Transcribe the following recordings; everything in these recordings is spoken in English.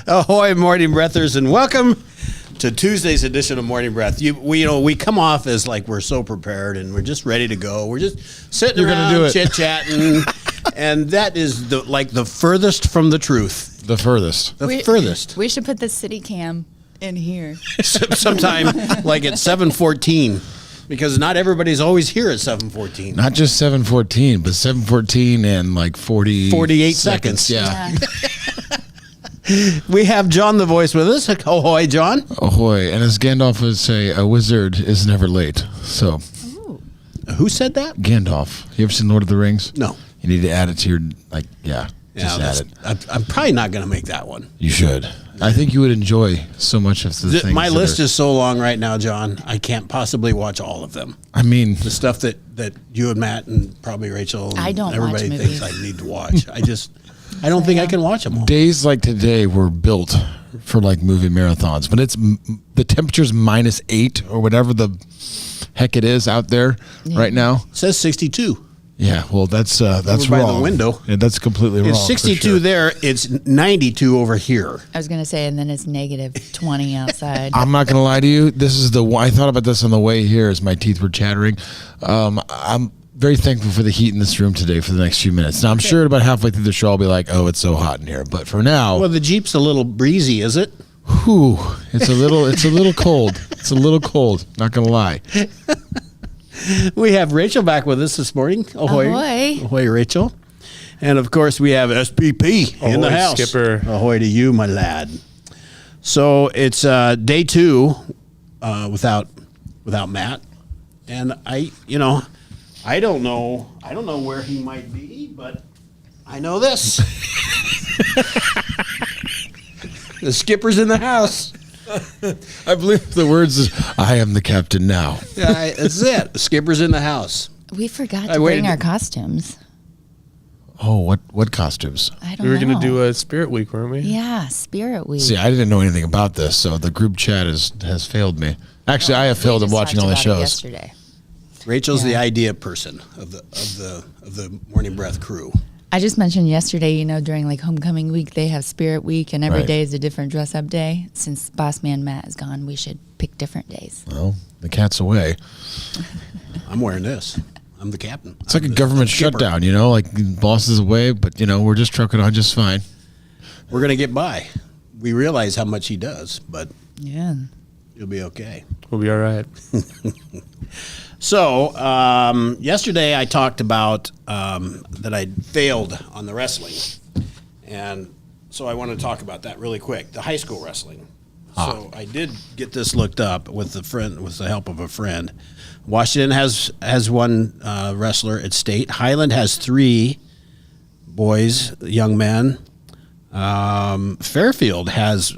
Ahoy, Morning Breathers, and welcome to Tuesday's edition of Morning Breath. We come off as like we're so prepared and we're just ready to go. We're just sitting around chit-chatting, and that is the furthest from the truth. The furthest. Furthest. We should put the city cam in here. Sometime like at 7:14. Because not everybody's always here at 7:14. Not just 7:14, but 7:14 and like 48 seconds. Yeah. We have John the Voice with us. Ahoy, John. Ahoy. And as Gandalf would say, a wizard is never late. So, who said that? Gandalf. You ever seen Lord of the Rings? No. You need to add it to your, just add it. I'm probably not going to make that one. You should. I think you would enjoy so much of the things. My list is so long right now, John. I can't possibly watch all of them. I mean, the stuff that you and Matt and probably Rachel and I don't everybody watch thinks movies. I need to watch. I don't think I can watch them all. Days like today were built for like movie marathons, but the temperature's -8 or whatever the heck it is out there right now. It says 62. Yeah, well, that's Over wrong. by the window. Yeah, that's completely wrong. It's 62 there. It's 92 over here. I was going to say, and then it's -20 outside. I'm not going to lie to you. This is I thought about this on the way here as my teeth were chattering. I'm very thankful for the heat in this room today for the next few minutes. Now, I'm sure about halfway through the show I'll be like, oh, it's so hot in here. But for now, Well, the Jeep's a little breezy, is it? whew, it's a little cold. It's a little cold. Not going to lie. We have Rachel back with us this morning. Ahoy. Ahoy. Ahoy, Rachel. And, of course, we have SPP in the Ahoy, house. Skipper. Ahoy to you, my lad. So it's day 2 without Matt. And I don't know where he might be, but I know this. The skipper's in the house. I believe the words is, I am the captain now. Yeah, that's it. The skipper's in the house. We forgot I to waited bring our to- costumes. Oh, what costumes? I don't We were know. going to do a Spirit Week, weren't we? Yeah, Spirit Week. See, I didn't know anything about this, so the group chat has failed me. Actually, I have failed in We just watching all talked the about it shows. yesterday. Rachel's the Yeah. idea person of the Morning Breath crew. I just mentioned yesterday, during like homecoming week, they have Spirit Week, and every Right. day is a different dress up day. Since Boss Man Matt is gone, we should pick different days. Well, the cat's away. I'm wearing this. I'm the captain. It's like a government shutdown, like the boss is away, but we're just trucking on just fine. We're gonna get by. We realize how much he does, but Yeah. you'll be okay. We'll be all right. So yesterday I talked about that I failed on the wrestling, and so I want to talk about that really quick. The high school wrestling. So I did get this looked up with the help of a friend. Washington has one wrestler at state. Highland has 3 boys, young men. Fairfield has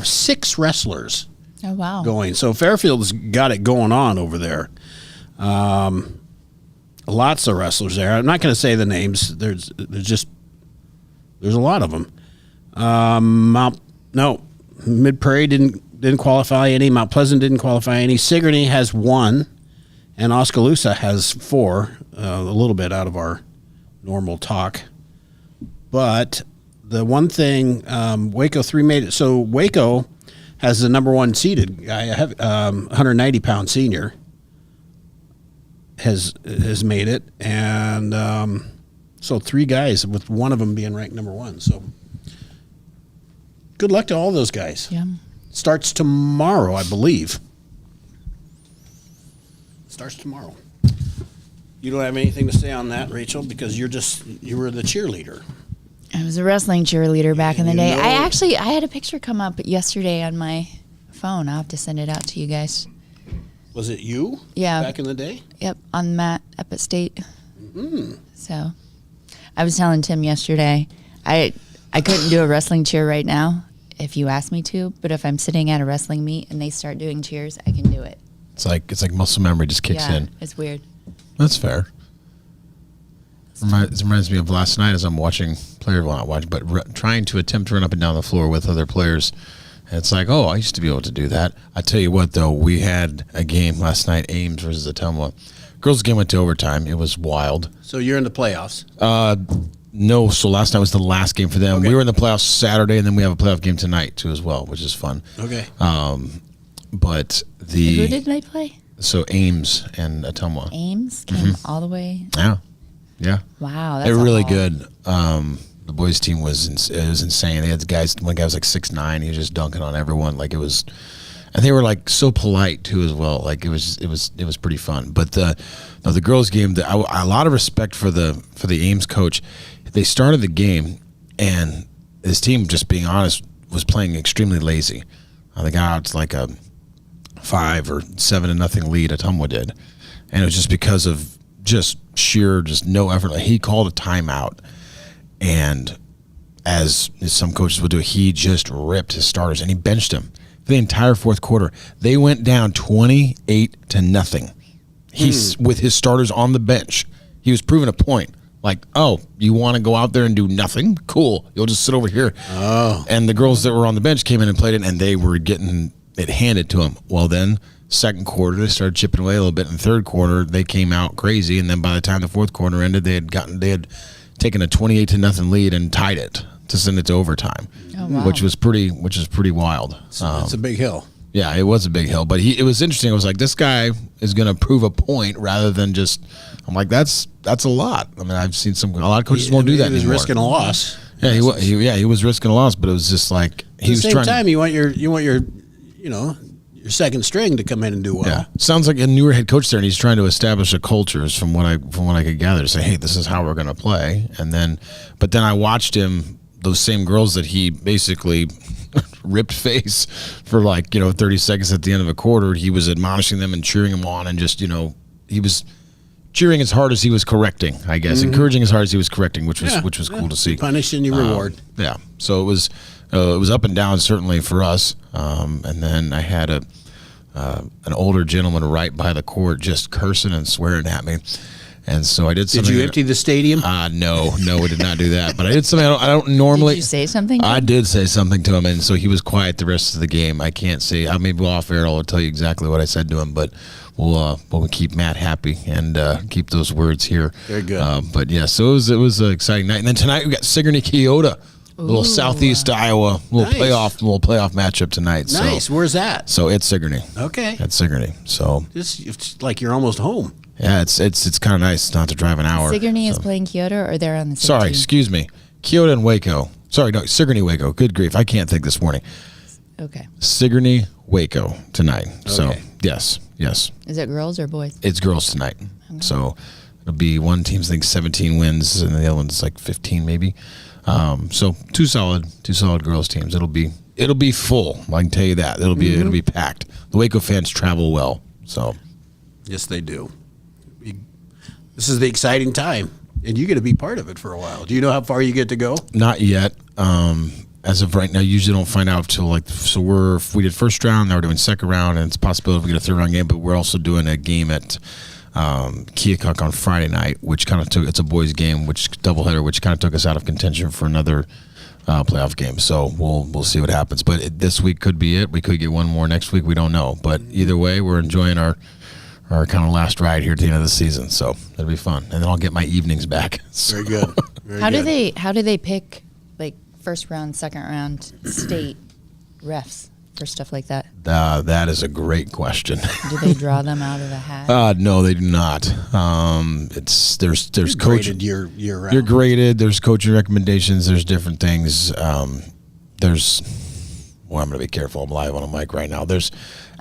6 wrestlers Oh, wow. going. So Fairfield's got it going on over there. Lots of wrestlers there. I'm not going to say the names. There's a lot of them. Mid Prairie didn't qualify any. Mount Pleasant didn't qualify any. Sigourney has 1, and Oskaloosa has 4. A little bit out of our normal talk, but the one thing Waco 3 made it. So Waco has the number 1 seeded guy, 190-pound senior, has made it, and so 3 guys, with one of them being ranked number 1. So good luck to all those guys. Yeah. Starts tomorrow, I believe. Starts tomorrow. You don't have anything to say on that, Rachel, because you were the cheerleader. I was a wrestling cheerleader back in the You day. know- I had a picture come up yesterday on my phone. I'll have to send it out to you guys. Was it you? Yeah. Back in the day? Yep, on Matt up at State. So I was telling Tim yesterday, I couldn't do a wrestling cheer right now if you asked me to, but if I'm sitting at a wrestling meet and they start doing cheers, I can do it. It's like muscle memory just kicks Yeah, in. it's weird. That's fair. It reminds me of last night as I'm watching trying to attempt to run up and down the floor with other players. And it's like, oh, I used to be able to do that. I tell you what, though, we had a game last night, Ames versus Atumwa. Girls' game went to overtime. It was wild. So you're in the playoffs. No, so last night was the last game for them. Okay. We were in the playoffs Saturday, and then we have a playoff game tonight too as well, which is fun. Okay. But Who did they play? so Ames and Ottumwa. Ames came all the way. Yeah. Wow, that's They were a really haul. good. The boys' team was insane. They had the guys. One guy was like 6'9". He was just dunking on everyone. Like it was, and they were like so polite too as well. Like it was pretty fun. But the girls' game, a lot of respect for the Ames coach. They started the game, and his team, just being honest, was playing extremely lazy. They got out to like a 5 or 7-0 lead. Ottumwa did, and it was just because of just no effort. Like he called a timeout, and as some coaches would do, he just ripped his starters and he benched them for the entire fourth quarter. They went down 28-0. He's with his starters on the bench. He was proving a point. Like, oh, you want to go out there and do nothing? Cool. You'll just sit over here. Oh. And the girls that were on the bench came in and played it, and they were getting it handed to them. Well, then second quarter, they started chipping away a little bit. In the third quarter, they came out crazy, and then by the time the fourth quarter ended, they had taken a 28-0 lead and tied it to send it to overtime, which was pretty wild. It's a big hill. Yeah, it was a big hill, but it was interesting. I was like, this guy is going to prove a point rather than just. I'm like, that's a lot. I mean, I've seen a lot of coaches won't do that He was anymore. risking a loss. Yeah, he was risking a loss, but it was just like he was At the trying. same time, you want your your second string to come in and do well. Yeah, sounds like a newer head coach there, and he's trying to establish a culture, is from what I could gather. To say, hey, this is how we're going to play, but then I watched him. Those same girls that he basically ripped face for 30 seconds at the end of a quarter, he was admonishing them and cheering them on, and just he was cheering as hard as he was correcting, I guess, encouraging as hard as he was correcting, which was cool to see. Punish and you reward. Yeah, so it was up and down certainly for us, and then I had an older gentleman right by the court just cursing and swearing at me. And so I did something. Did you empty the stadium? No, we did not do that. But I did something I don't normally. Did you say something? I did say something to him, and so he was quiet the rest of the game. I can't say. Maybe off air I'll tell you exactly what I said to him, but we'll keep Matt happy and keep those words here. Very good. But yeah, so it was an exciting night, and then tonight we got Sigourney Keota, a little Southeast Iowa, little Nice. playoff matchup tonight. Nice. So, Where's that? so it's Sigourney. Okay. It's Sigourney. So It's like you're almost home. yeah, it's kind of nice not to drive an hour. Sigourney is so. playing Kyoto, or they're on the same Sorry, team? excuse me. Keota and Waco. Sorry, no, Sigourney, Waco. Good grief, I can't think this morning. Okay. Sigourney, Waco tonight. So Okay. yes, Is it girls or boys? it's girls tonight. So it'll be one team's 17 wins and the other one's 15 maybe. So two solid girls teams. It'll be full. I can tell you that. It'll be packed. The Waco fans travel well. So Yes, they do. This is the exciting time, and you get to be part of it for a while. Do you know how far you get to go? not yet. As of right now, usually don't find out till we did first round, now we're doing second round, and it's a possibility we get a third round game, but we're also doing a game at Keokuk on Friday night, which kind of it's a boys game, doubleheader, which kind of took us out of contention for another playoff game. So we'll see what happens. But this week could be it. We could get one more next week. We don't know. But either way, we're enjoying our kind of last ride here at the end of the season. So it'll be fun. And then I'll get my evenings back. So. Very good. Very How good. do they pick first round, second round state refs for stuff like that? That is a great question. Do they draw them out of the hat? No, they do not. There's You're coach. graded year round? You're graded. There's coaching recommendations. There's different things. I'm going to be careful. I'm live on a mic right now. There's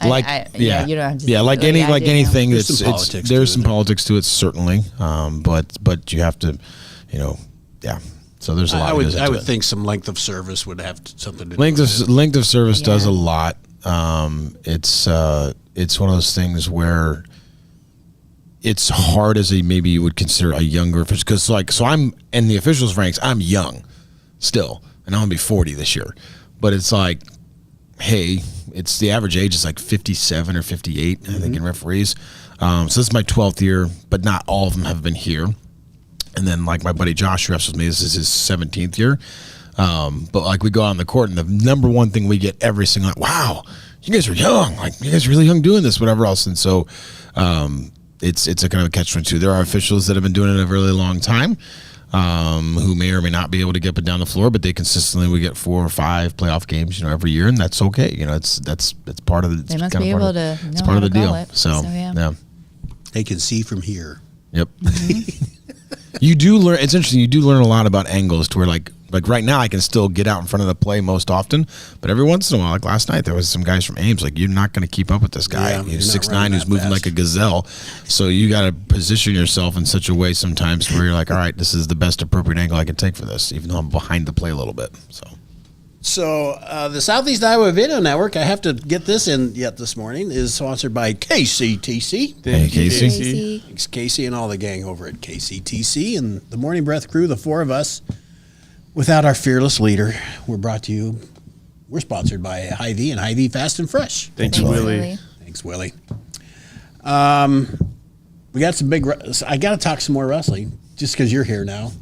You don't have to yeah, say like it. I didn't anything. know. There's some politics there's to some it. politics to it, certainly. But you have to, yeah. So there's a lot. I that would goes into it. think some length of service would have something to do Length with it. of service does a Yeah. lot. It's one of those things where it's hard as maybe you would consider a younger official, because so I'm in the officials ranks. I'm young still, and I'm gonna be 40 this year. But it's like, hey, it's the average age is 57 or 58. I think in referees. So this is my 12th year, but not all of them have been here. And then my buddy Josh refs with me. This is his 17th year. But we go out on the court, and the number one thing we get every single night, wow, you guys are young. You guys are really young doing this, whatever else. And so it's a kind of a catch-22. There are officials that have been doing it a really long time. who may or may not be able to get up and down the floor, but they consistently would get 4 or 5 playoff games, every year, and that's okay. It's part of the. They must be able to It's know part how of the to call deal. it. So yeah. They can see from here. Yep. You do learn. It's interesting. You do learn a lot about angles to where like right now I can still get out in front of the play most often, but every once in a while, like last night, there was some guys from Ames. Like, you're not going to keep up with this guy. Yeah, He's you're not 6'9", running who's that moving fast. like a gazelle. So you got to position yourself in such a way sometimes where you're like, all right, this is the best appropriate angle I can take for this, even though I'm behind the play a little bit. So the Southeast Iowa Video Network, I have to get this in yet this morning, is sponsored by KCTC. Hey, Casey. Casey. Thanks, Casey, and all the gang over at KCTC and the Morning Breath crew, the 4 of us. Without our fearless leader, we're sponsored by Hy-Vee and Hy-Vee Fast and Fresh. Thanks, Willie. Thanks, Willie. We got some I got to talk some more wrestling just because you're here now.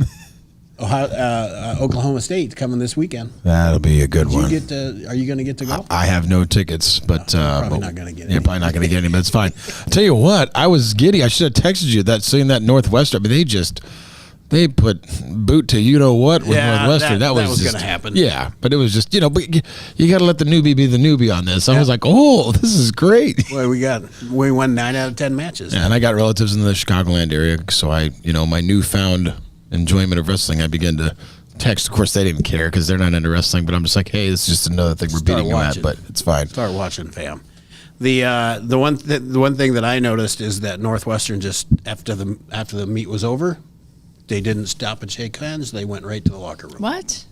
Oklahoma State coming this weekend. That'll be a good one. Are you going to get to go? I have no tickets, but Probably not gonna get Yeah, any. probably not going to get any, but it's fine. I'll tell you what, I was giddy. I should have texted you seeing that Northwestern. I mean, they put boot to what with Yeah, Northwestern. that was just gonna happen. Yeah, but it was just but you got to let the newbie be the newbie on this. I was like, oh, this is great. Well, we won 9 out of 10 matches. Yeah, and I got relatives in the Chicagoland area, so I, my newfound enjoyment of wrestling, I began to text. Of course, they didn't care because they're not into wrestling, but I'm just like, hey, this is just another thing we're beating them at, watching. but it's fine. Start watching, fam. The one thing that I noticed is that Northwestern just after the meet was over, they didn't stop and shake hands. They went right to the locker room. What?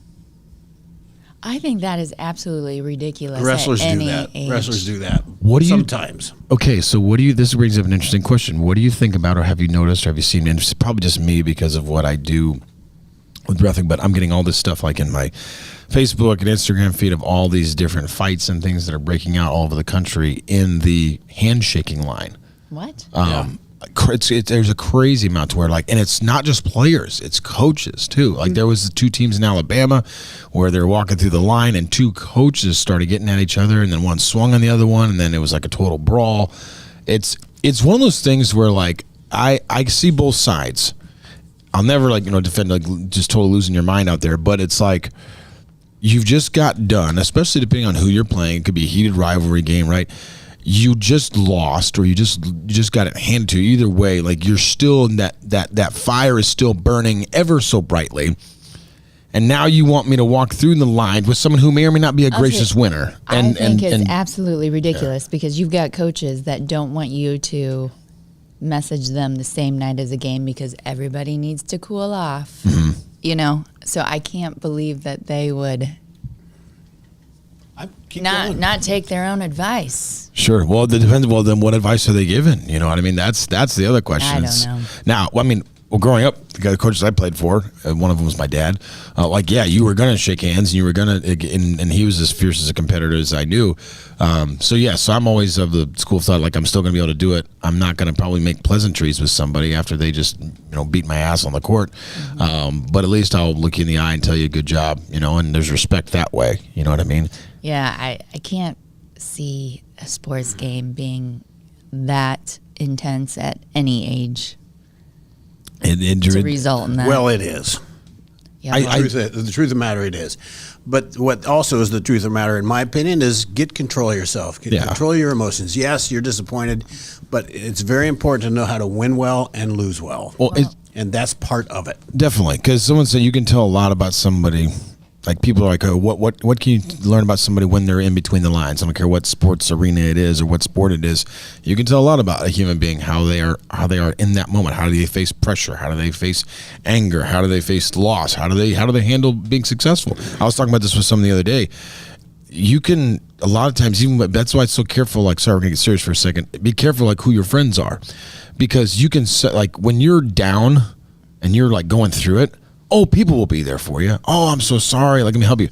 I think that is absolutely ridiculous. Wrestlers at do any that. age. Wrestlers do that. What do you- sometimes? Okay, so this brings up an interesting question. What do you think about, or have you noticed, or have you seen, and it's probably just me because of what I do with wrestling, but I'm getting all this stuff like in my Facebook and Instagram feed of all these different fights and things that are breaking out all over the country in the handshaking line. What? There's a crazy amount to where and it's not just players, it's coaches too. Like there was the 2 teams in Alabama where they're walking through the line and 2 coaches started getting at each other, and then one swung on the other one, and then it was like a total brawl. It's one of those things where I see both sides. I'll never defend just totally losing your mind out there, but it's like you've just got done, especially depending on who you're playing. It could be a heated rivalry game, right? You just lost, or you just got it handed to you. Either way, you're still in that fire is still burning ever so brightly. And now you want me to walk through the line with someone who may or may not be a gracious winner. I think it's absolutely ridiculous because you've got coaches that don't want you to message them the same night as a game because everybody needs to cool off. Mm-hmm. So I can't believe that they would Keep going. not take their own advice. Sure. Well, it depends. Well, then what advice are they given? You know what I mean? That's the other question. I don't know. Now, growing up, the coaches I played for, one of them was my dad. You were gonna shake hands, and you were gonna, and he was as fierce as a competitor as I knew. So I'm always of the school of thought I'm still gonna be able to do it. I'm not gonna probably make pleasantries with somebody after they just beat my ass on the court. But at least I'll look you in the eye and tell you good job. And there's respect that way. You know what I mean? Yeah, I can't see a sports game being that intense at any age to result in that. Well, it is. Yeah, The truth of the matter, it is. But what also is the truth of the matter, in my opinion, is get control of yourself. Control your emotions. Yes, you're disappointed, but it's very important to know how to win well and lose well. And that's part of it. Definitely, because someone said you can tell a lot about somebody. People are like, oh, what can you learn about somebody when they're in between the lines? I don't care what sports arena it is or what sport it is. You can tell a lot about a human being, how they are in that moment. How do they face pressure? How do they face anger? How do they face loss? How do they handle being successful? I was talking about this with someone the other day. You can, a lot of times, even that's why it's so careful. Sorry, we're gonna get serious for a second. Be careful who your friends are, because you can when you're down and you're going through it. Oh, people will be there for you. Oh, I'm so sorry. Let me help you.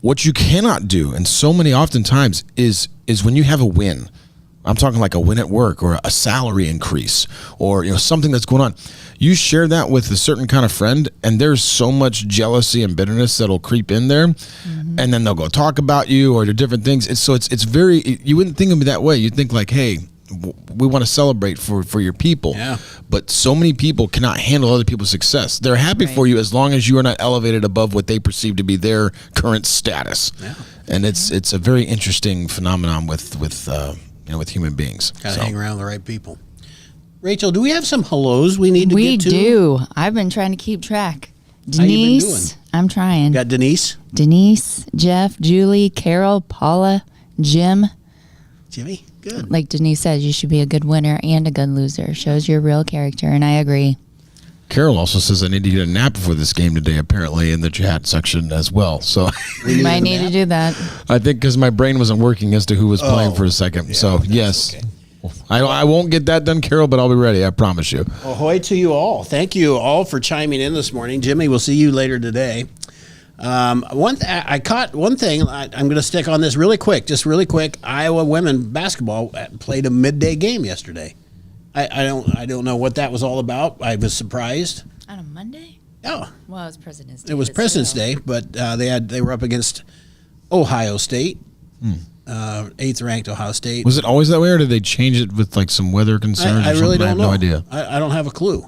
What you cannot do, and so many oftentimes, is when you have a win. I'm talking a win at work or a salary increase or something that's going on. You share that with a certain kind of friend, and there's so much jealousy and bitterness that'll creep in there, and then they'll go talk about you or do different things. It's very. You wouldn't think of it that way. You'd think hey, we want to celebrate for your people. Yeah. But so many people cannot handle other people's success. They're happy for you as long as you are not elevated above what they perceive to be their current status. Yeah. And it's a very interesting phenomenon with human beings. Got to So, hang around the right people. Rachel, do we have some hellos we need to We get to? do. I've been trying to keep track. How you been Denise, doing? I'm trying. Got Denise, Denise, Jeff, Julie, Carol, Paula, Jim. Jimmy. Good. Like Denise says, you should be a good winner and a good loser. Shows your real character, and I agree. Carol also says I need to get a nap before this game today, apparently, in the chat section as well. So You might need to do that. I think because my brain wasn't working as to who was playing for a second. yeah, So, that's yes. okay. I won't get that done, Carol, but I'll be ready. I promise you. Ahoy to you all. Thank you all for chiming in this morning. Jimmy, we'll see you later today. I caught one thing. I'm going to stick on this really quick, Iowa women basketball played a midday game yesterday. I don't know what that was all about. I was surprised. On a Monday? Oh, Well, it was President's Day. it was President's Day, but they were up against Ohio State, 8th ranked Ohio State. Was it always that way, or did they change it with like some weather concerns? I or really something? don't I know. have no idea. I don't have a clue.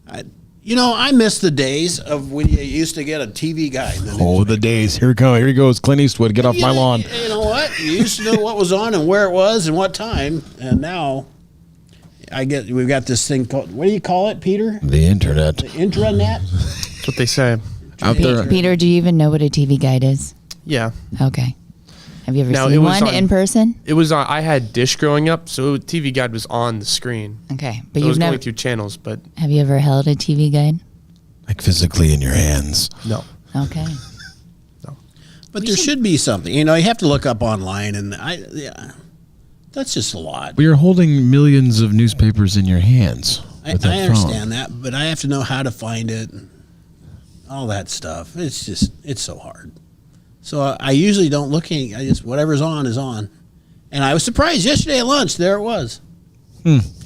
I miss the days of when you used to get a TV guide. Oh, the days. Here he goes. Clint Eastwood, get off my lawn. You know what? You used to know what was on and where it was and what time, and now we've got this thing called, what do you call it, Peter? The internet. The intranet? That's what they say. Out there. Peter, do you even know what a TV guide is? Yeah. Okay. Have you ever No, seen it was one on- in person? It was on. I had Dish growing up, so TV Guide was on the screen. Okay. But But it was you've never, going through channels, but have you ever held a TV guide? Like physically in your hands. no. Okay. But there should be something. You have to look up online, and that's just a lot. But you're holding millions of newspapers in your hands. I with that phone. understand that, but I have to know how to find it and all that stuff. It's so hard. So I usually don't look at whatever's on is on. And I was surprised yesterday at lunch, there it was.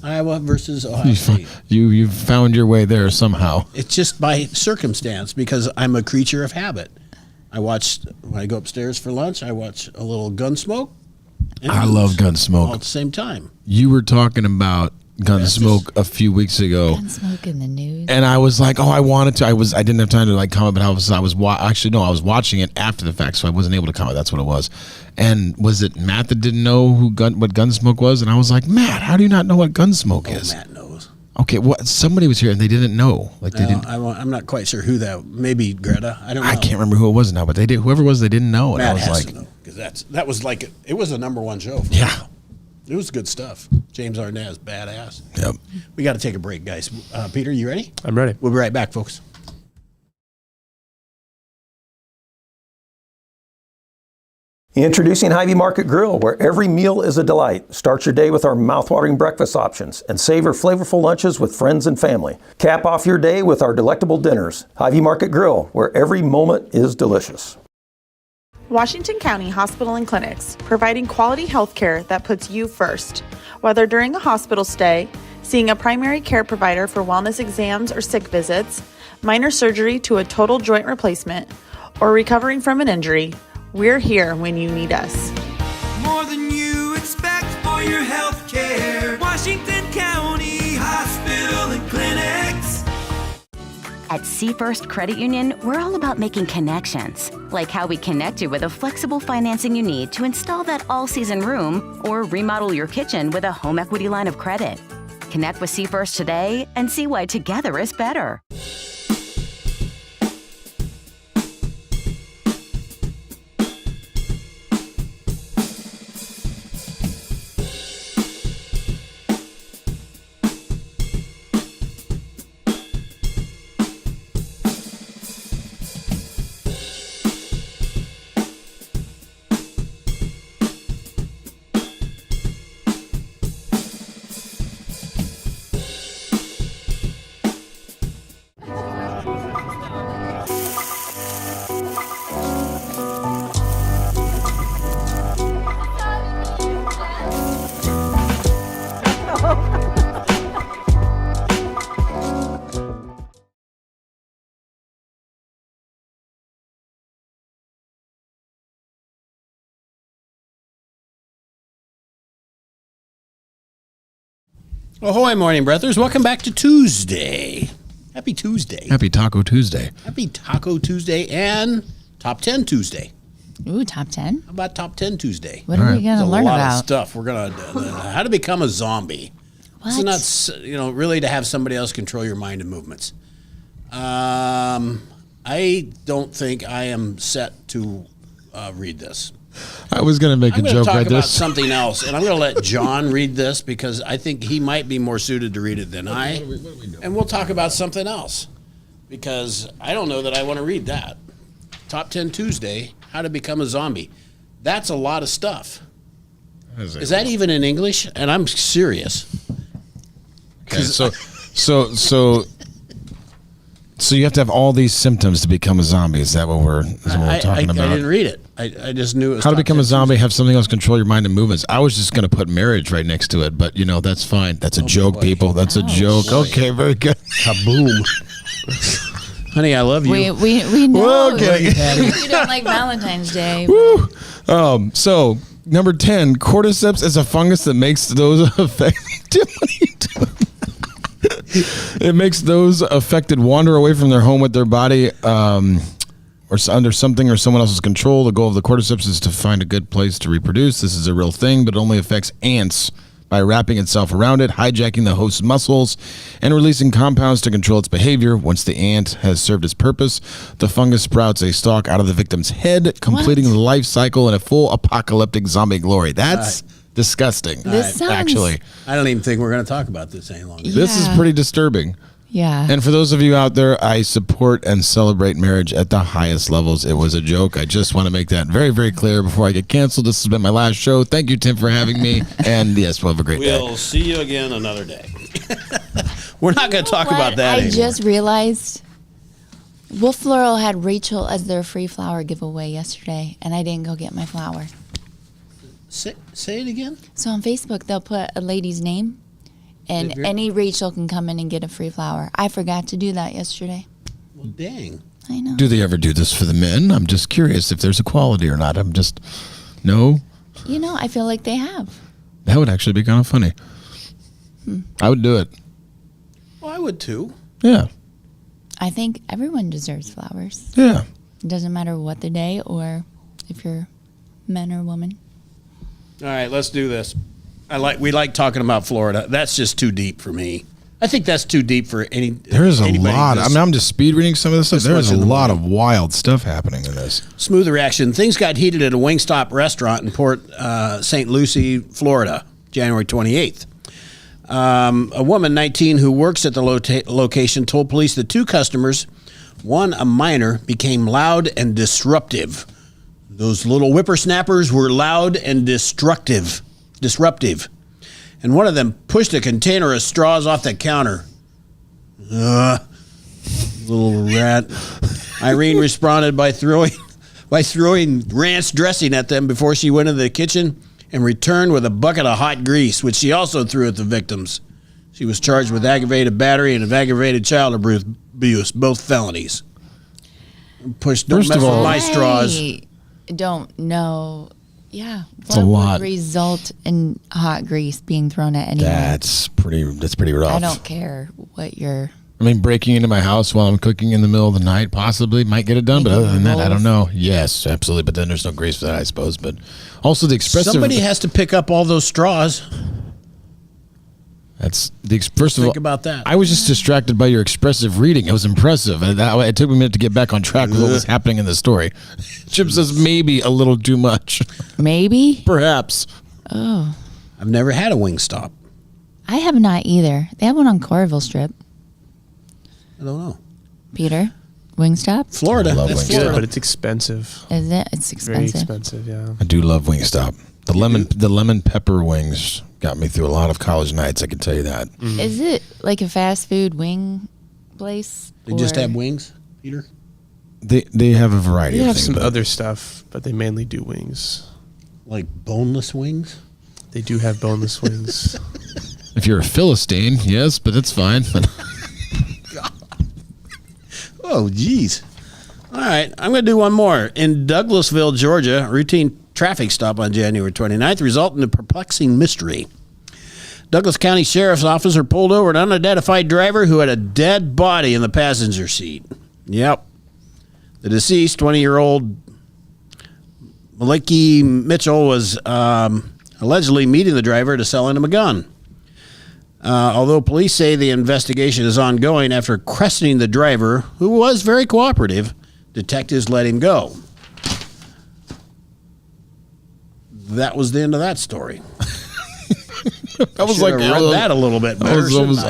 Iowa versus Ohio State. You found your way there somehow. It's just by circumstance because I'm a creature of habit. When I go upstairs for lunch, I watch a little Gunsmoke. and I news love all Gunsmoke. at the same time. You were talking about Gunsmoke a few weeks ago. Gunsmoke in the news. And I was like, I wanted to. I didn't have time to comment, but I was watching it after the fact, so I wasn't able to comment. That's what it was. And was it Matt that didn't know what Gunsmoke was? And I was like, Matt, how do you not know what Gunsmoke is? Matt knows. Okay, somebody was here and they didn't know. Like they didn't. I'm not quite sure who that. Maybe Greta. I don't know. I can't remember who it was now, but they did. Whoever it was, they didn't know. And Matt I was has like, to know because that was like it was a number one show. yeah, It was good stuff. James Arnaz, badass. yep. We got to take a break, guys. Peter, you ready? I'm ready. We'll be right back, folks. Introducing Hy-Vee Market Grill, where every meal is a delight. Start your day with our mouthwatering breakfast options and savor flavorful lunches with friends and family. Cap off your day with our delectable dinners. Hy-Vee Market Grill, where every moment is delicious. Washington County Hospital and Clinics, providing quality health care that puts you first. Whether during a hospital stay, seeing a primary care provider for wellness exams or sick visits, minor surgery to a total joint replacement, or recovering from an injury, we're here when you need us. More than you expect for your health care. Washington County Hospital and Clinics. At Seafirst Credit Union, we're all about making connections, like how we connect you with the flexible financing you need to install that all-season room or remodel your kitchen with a home equity line of credit. Connect with Seafirst today and see why together is better. Ahoy, morning breathers. Welcome back to Tuesday. Happy Tuesday. Happy Taco Tuesday. Happy Taco Tuesday and Top 10 Tuesday. Ooh, top 10. How about Top 10 Tuesday? What are we going There's to a learn lot about? of stuff. We're going to how to become a zombie. What? It's not, really to have somebody else control your mind and movements. I don't think I am set to read this. I was going to make I'm a going to joke talk like about this. something else, and I'm going to let John read this because I think he might be more suited to read it than I. And we'll talk about something else because I don't know that I want to read that. Top 10 Tuesday, How to Become a Zombie. That's a lot of stuff. Is that even in English? And I'm serious. Okay, so you have to have all these symptoms to become a zombie. Is that what we're talking about? I didn't read it. I just knew it was How to Top become 10 a zombie, have something else control your mind and movements. I was just going to put marriage right next to it, but that's fine. That's a joke, boy. people. That's a joke. boy. Okay, very good. Kaboom. Honey, I love you. We know Okay. you don't like Valentine's Day. So number 10, cordyceps is a fungus that makes those affected. What are you doing? It makes those affected wander away from their home with their body, or under something or someone else's control. The goal of the cordyceps is to find a good place to reproduce. This is a real thing, but it only affects ants by wrapping itself around it, hijacking the host's muscles, and releasing compounds to control its behavior. Once the ant has served its purpose, the fungus sprouts a stalk out of the victim's head, completing the life cycle in a full apocalyptic zombie glory. That's disgusting. This sounds- actually. I don't even think we're going to talk about this any longer. This is Yeah. pretty disturbing. Yeah. And for those of you out there, I support and celebrate marriage at the highest levels. It was a joke. I just want to make that very, very clear before I get canceled. This has been my last show. Thank you, Tim, for having me. And yes, we'll have a great day. We'll see you again another day. We're not going to talk about that I anymore. just realized Wolf Floral had Rachel as their free flower giveaway yesterday, and I didn't go get my flower. Say it again. So on Facebook, they'll put a lady's name, and Did you- any Rachel can come in and get a free flower. I forgot to do that yesterday. Well, dang. I know. Do they ever do this for the men? I'm just curious if there's equality or not. No? I feel like they have. That would actually be kind of funny. I would do it. Well, I would too. Yeah. I think everyone deserves flowers. Yeah. It doesn't matter what the day or if you're men or woman. All right, let's do this. We like talking about Florida. That's just too deep for me. I think that's too deep for any. There is a anybody lot. this- I mean, I'm just speed reading some of this stuff. this There is a much in the lot morning. of wild stuff happening in this. Smooth reaction. Things got heated at a Wingstop restaurant in Port St. Lucie, Florida, January 28th. A woman, 19, who works at the location, told police that two customers, one a minor, became loud and disruptive. Those little whippersnappers were loud and disruptive. And one of them pushed a container of straws off the counter. Little rat. Irene responded by throwing ranch dressing at them before she went into the kitchen and returned with a bucket of hot grease, which she also threw at the victims. She was charged with aggravated battery and aggravated child abuse, both felonies. Don't First mess of with all- my straws. I don't know. Yeah. It's a lot. Would result in hot grease being thrown at anyone? That's pretty rough. I don't care what you're. I mean, breaking into my house while I'm cooking in the middle of the night possibly might get it done, but other than that, I don't know. Yes, absolutely. But then there's no grace for that, I suppose. But also the expressive. Somebody has to pick up all those straws. That's the first of all. Think about that. I was just distracted by your expressive reading. It was impressive. And it took me a minute to get back on track with what was happening in the story. Chip says maybe a little too much, Maybe. perhaps. Oh, I've never had a Wingstop. I have not either. They have one on Coralville Strip. I don't know. Peter, Wingstop. Florida. I love That's Wingstop. Florida. Good, but it's expensive. Is it? It's Very expensive. expensive, yeah. I do love Wingstop. The lemon pepper wings got me through a lot of college nights. I can tell you that. Is it like a fast food wing place? They just or- have wings, Peter? They have a variety They of have things. some but other stuff, but they mainly do wings. Like boneless wings? They do have boneless wings. if you're a Philistine, yes, but it's fine. Oh, geez. All right, I'm going to do one more. In Douglasville, Georgia, a routine traffic stop on January 29th resulted in a perplexing mystery. Douglas County Sheriff's Officer pulled over an unidentified driver who had a dead body in the passenger seat. Yep. The deceased, 20-year-old Maliki Mitchell, was allegedly meeting the driver to sell him a gun. Although police say the investigation is ongoing, after questioning the driver, who was very cooperative, detectives let him go. That was the end of that story. I was Should've read that a little bit better.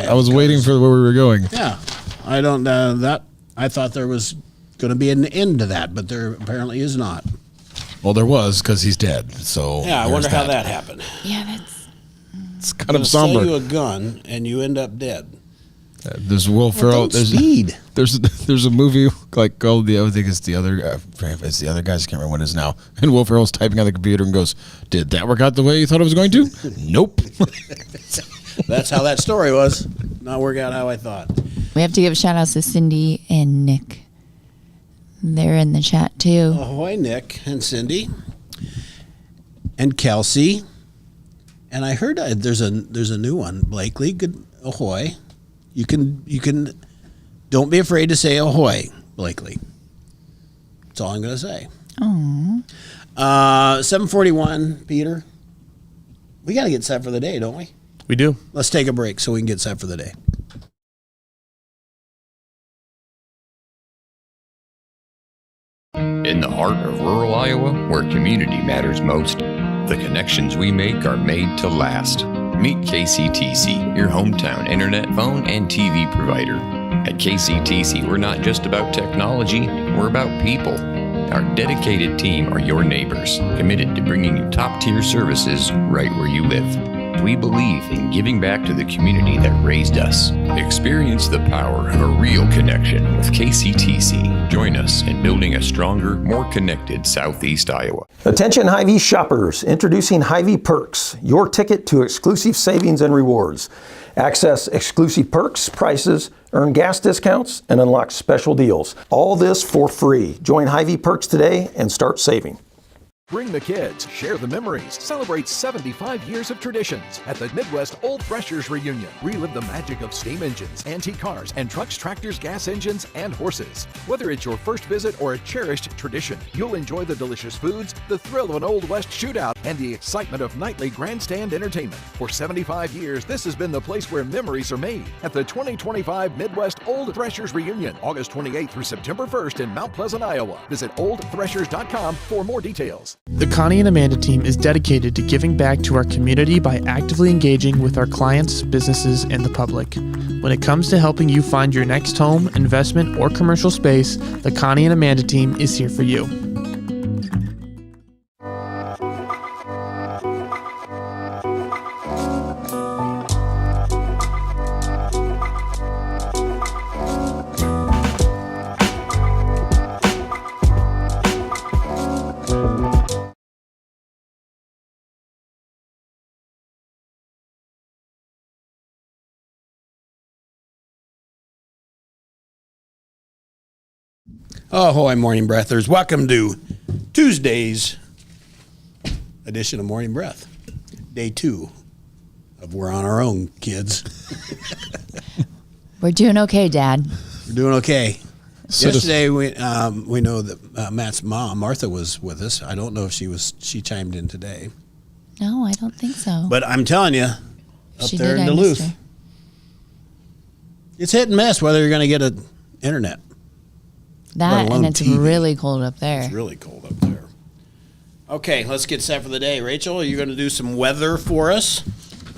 I was waiting for where we were going. Yeah, I don't that. I thought there was going to be an end to that, but there apparently is not. Well, there was, because he's dead. So Yeah, I there's wonder how that happened. Yeah, It's kind of Sell somber. you a gun and you end up dead. There's Will Ferrell. Don't speed. There's a movie like called I think it's the other it's the other guys. I can't remember what it is now. And Will Ferrell's typing on the computer and goes, "Did that work out the way you thought it was going to?" Nope. That's how that story was. Not work out how I thought. we have to give shout outs to Cindy and Nick. They're in the chat too. Ahoy, Nick and Cindy and Kelsey. And I heard there's a new one, Blakely. Good, ahoy. You can. Don't be afraid to say ahoy, Blakely. That's all I'm going to say. Aww. 7:41, Peter. We got to get set for the day, don't we? We do. Let's take a break so we can get set for the day. In the heart of rural Iowa, where community matters most, the connections we make are made to last. Meet KCTC, your hometown internet, phone, and TV provider. At KCTC, we're not just about technology, we're about people. Our dedicated team are your neighbors, committed to bringing you top-tier services right where you live. We believe in giving back to the community that raised us. Experience the power of a real connection with KCTC. Join us in building a stronger, more connected Southeast Iowa. Attention Hy-Vee shoppers, introducing Hy-Vee Perks, your ticket to exclusive savings and rewards. Access exclusive perks, prices, earn gas discounts, and unlock special deals. All this for free. Join Hy-Vee Perks today and start saving. Bring the kids, share the memories, celebrate 75 years of traditions at the Midwest Old Threshers Reunion. Relive the magic of steam engines, antique cars, and trucks, tractors, gas engines, and horses. Whether it's your first visit or a cherished tradition, you'll enjoy the delicious foods, the thrill of an Old West shootout, and the excitement of nightly grandstand entertainment. For 75 years, this has been the place where memories are made at the 2025 Midwest Old Threshers Reunion, August 28th through September 1st in Mount Pleasant, Iowa. Visit oldthreshers.com for more details. The Connie and Amanda team is dedicated to giving back to our community by actively engaging with our clients, businesses, and the public. When it comes to helping you find your next home, investment, or commercial space, the Connie and Amanda team is here for you. Ahoy, Morning Breathers. Welcome to Tuesday's edition of Morning Breath. Day 2 of We're on Our Own, kids. We're doing okay, Dad. We're doing okay. So Yesterday, we know that Matt's mom, Martha, was with us. I don't know if she chimed in today. No, I don't think so. But I'm telling you, up She there did, in I missed Duluth, her. it's hit and miss whether you're going to get an internet. let That, alone and it's TV. really cold up there. It's really cold up there. Okay, let's get set for the day. Rachel, are you going to do some weather for us?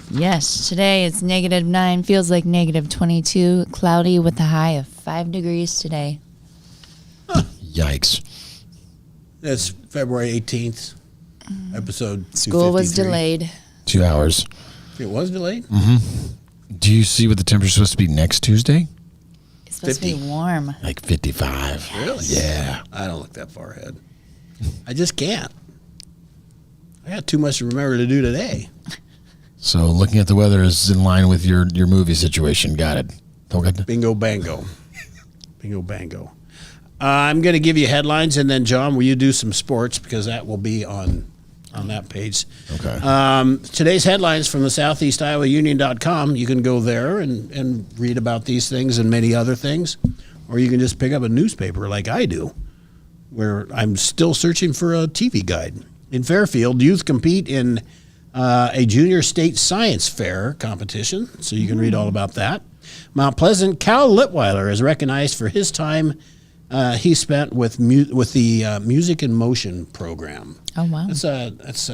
Yes, today it's -9, feels like -22, cloudy with a high of 5 degrees today. Yikes. It's February 18th, episode School was 253. delayed. 2 hours. It was delayed? Do you see what the temperature's supposed to be next Tuesday? It's supposed to 50. be warm. Like 55. Really? Yeah. I don't look that far ahead. I just can't. I got too much to remember to do today. So looking at the weather is in line with your movie situation. Got it. Okay. Bingo bango. Bingo bango. I'm going to give you headlines, and then, John, will you do some sports? Because that will be on on that page. Okay. Today's headlines from the SoutheastIowaUnion.com. You can go there and read about these things and many other things, or you can just pick up a newspaper like I do, where I'm still searching for a TV guide. In Fairfield, youth compete in a junior state science fair competition, so you can read all about that. Mount Pleasant, Cal Litweiler is recognized for his time he spent with the Music in Motion program. Oh, wow. That's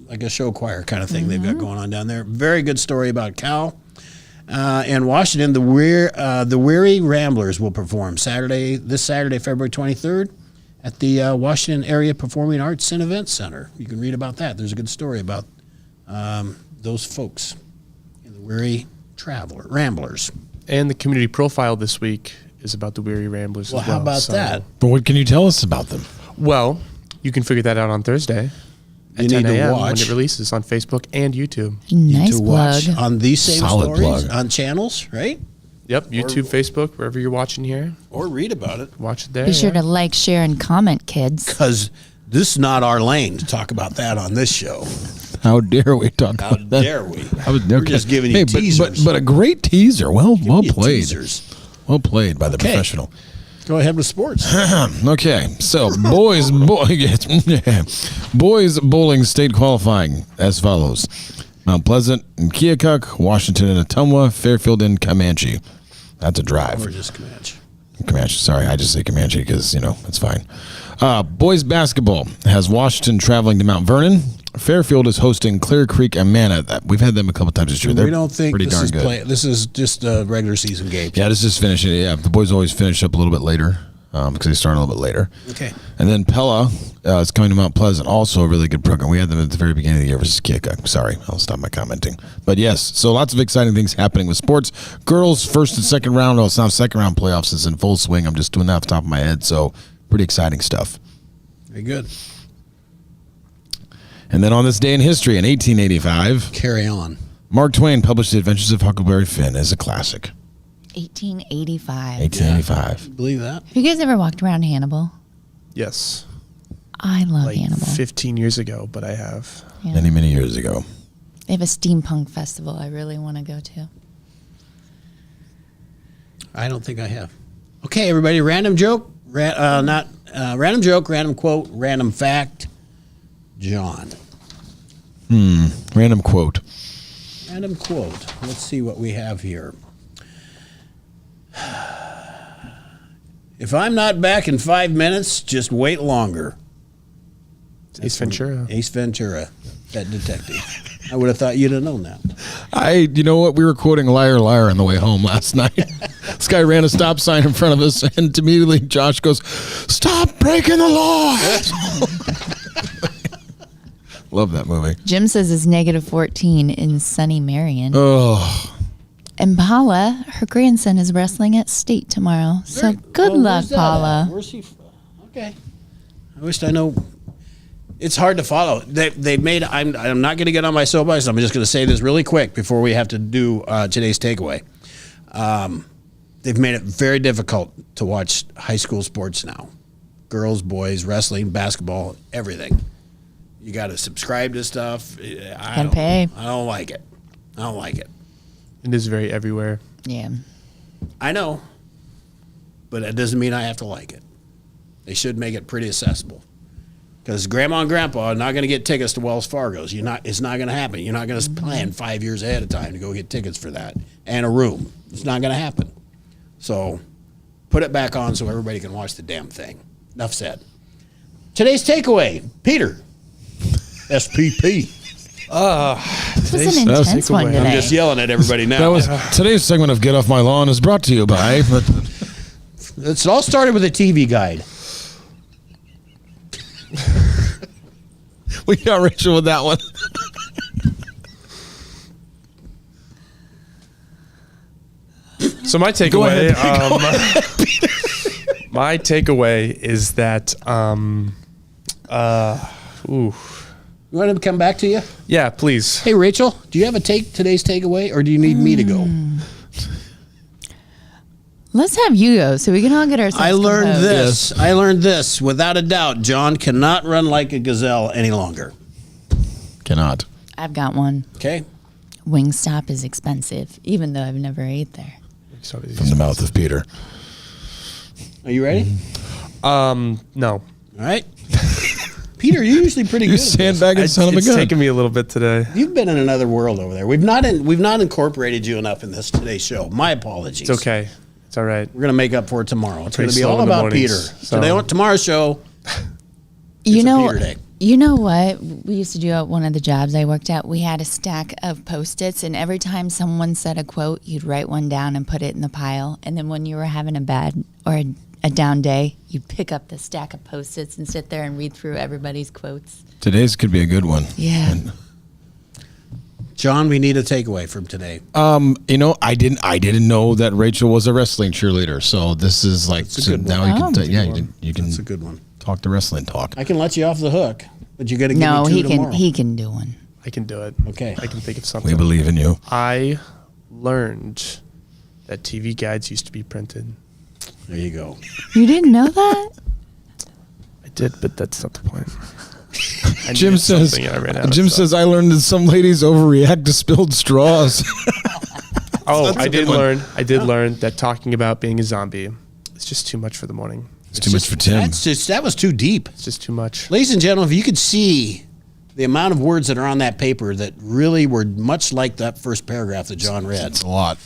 like a show choir kind of thing they've got going on down there. Very good story about Cal. In Washington, the Weary Ramblers will perform this Saturday, February 23rd, at the Washington Area Performing Arts and Events Center. You can read about that. There's a good story about those folks in the Weary Ramblers. And the community profile this week is about the Weary Ramblers Well, as well. how about that? But what can you tell us about them? Well, you can figure that out on Thursday You at need 10 to a.m. when watch. it releases on Facebook and YouTube. Nice To watch plug. on these same Solid stories plug. on channels, right? Yep, YouTube, Facebook, wherever you're watching here, Or read about it. watch it there. Be sure to like, share, and comment, kids. Because this is not our lane to talk about that on this show. How dare we talk How about that? dare we? We're just giving you teasers. But a great teaser. Well You played. teasers. Well played by the Okay. professional. Go ahead with sports. Okay, so boys bowling state qualifying as follows: Mount Pleasant and Keokuk, Washington and Ottumwa, Fairfield and Comanche. That's a drive. Or just Comanche. Comanche. Sorry, I just say Comanche because it's fine. Boys basketball has Washington traveling to Mount Vernon. Fairfield is hosting Clear Creek and Manna. We've had them a couple times this year. They're We don't think pretty this darn is good. this is just a regular season game. Yeah, this is finishing. Yeah, the boys always finish up a little bit later because they start a little bit later. Okay. And then Pella is coming to Mount Pleasant, also a really good program. We had them at the very beginning of the year versus Keokuk. Sorry, I'll stop my commenting. But yes, so lots of exciting things happening with sports. Girls, first and second round. Well, it's not second round playoffs. It's in full swing. I'm just doing that off the top of my head. So pretty exciting stuff. Very good. And then on this day in history, in 1885, Carry on. Mark Twain published The Adventures of Huckleberry Finn as a classic. 1885. 1885. Believe that? Have you guys ever walked around Hannibal? Yes, I love like Hannibal. 15 years ago, but I have. Yeah. Many, many years ago. They have a steampunk festival I really want to go to. I don't think I have. Okay, everybody. Random joke. Random joke. Random quote. Random fact. John. Random quote. Random quote. Let's see what we have here. If I'm not back in 5 minutes, just wait longer. Ace Ventura. Ace Ventura, that detective. I would have thought you'd have known that. You know what? We were quoting Liar, Liar on the way home last night. This guy ran a stop sign in front of us, and immediately Josh goes, "Stop breaking the law!" Love that movie. Jim says it's -14 in sunny Marion. Oh, And Paula, her grandson is wrestling at state tomorrow. So good luck, where's that Paula. at? Where's he from? Okay. I wish I know. It's hard to follow. They made. I'm not going to get on my soapbox. I'm just going to say this really quick before we have to do today's takeaway. They've made it very difficult to watch high school sports now. Girls, boys, wrestling, basketball, everything. You got to subscribe to stuff. Gotta pay. I don't like it. I don't like it. It is very everywhere. Yeah. I know, but it doesn't mean I have to like it. They should make it pretty accessible. Because grandma and grandpa are not going to get tickets to Wells Fargo's. It's not going to happen. You're not going to plan 5 years ahead of time to go get tickets for that and a room. It's not going to happen. So put it back on so everybody can watch the damn thing. Enough said. Today's takeaway, Peter. SPP. This was an intense one I'm today. just yelling at everybody now. that was today's segment of Get Off My Lawn is brought to you by. It all started with a TV guide. We got Rachel with that one. So my takeaway, my takeaway is that, You want him to come back to you? yeah, please. Hey, Rachel, do you have today's takeaway, or do you need me to go? Let's have you go so we can all get ourselves I learned composed. this. I learned this without a doubt. John cannot run like a gazelle any longer. Cannot. I've got one. Okay. Wingstop is expensive, even though I've never ate there. From the mouth of Peter. Are you ready? No. All right. Peter, you're usually pretty You good. at this. sandbagging son of a It's gun. taken me a little bit today. You've been in another world over there. We've not incorporated you enough in today's show. My apologies. It's okay. It's all right. We're gonna make up for it tomorrow. It's Pretty gonna be slow all in the about Peter. mornings, so- Tomorrow's show. You It's a know, Peter day. you know what we used to do at one of the jobs I worked at? We had a stack of Post-its, and every time someone said a quote, you'd write one down and put it in the pile. And then when you were having a bad or a down day, you'd pick up the stack of Post-its and sit there and read through everybody's quotes. Today's could be a good one. Yeah. John, we need a takeaway from today. You know, I didn't know that Rachel was a wrestling cheerleader. So this is like, That's a so good now one. you can, Oh. you can That's a good one. talk the wrestling talk. I can let you off the hook, but you got to give No, me two he can. tomorrow. He can do one. I can do it. Okay. I can think of something. We believe in you. I learned that TV guides used to be printed. There you go. You didn't know that? I did, but that's not the point. I Jim needed says. something and I ran out of Jim stuff. says I learned that some ladies overreact to spilled straws. Oh, That's a I good did one. learn. I did learn that talking about being a zombie is just too much for the morning. It's too much for Tim. That was too deep. It's just too much. Ladies and gentlemen, if you could see the amount of words that are on that paper that really were much like that first paragraph that John read. It's a lot.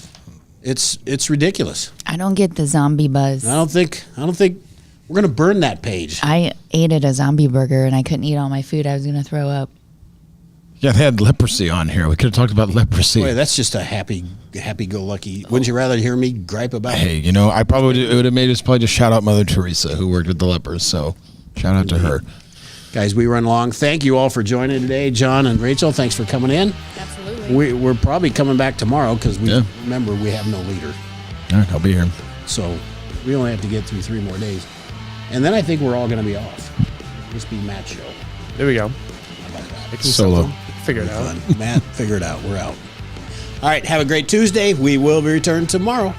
It's ridiculous. I don't get the zombie buzz. I don't think we're gonna burn that page. I ate at a zombie burger and I couldn't eat all my food. I was going to throw up. Yeah, they had leprosy on here. We could have talked about leprosy. Boy, that's just a happy-go-lucky. Wouldn't you rather hear me gripe about Hey, it? you know, it would have made us probably just shout out Mother Teresa, who worked with the lepers. So, shout out to her. Guys, we run long. Thank you all for joining today. John and Rachel, thanks for coming in. Absolutely. We're probably coming back tomorrow because remember, we have no leader. All right, I'll be here. So we only have to get through 3 more days. And then I think we're all going to be off. Just be Matt's show. There we go. How about that? I can Solo. something. Figure it out. Fun. Matt, figure it out. We're out. All right, have a great Tuesday. We will return tomorrow.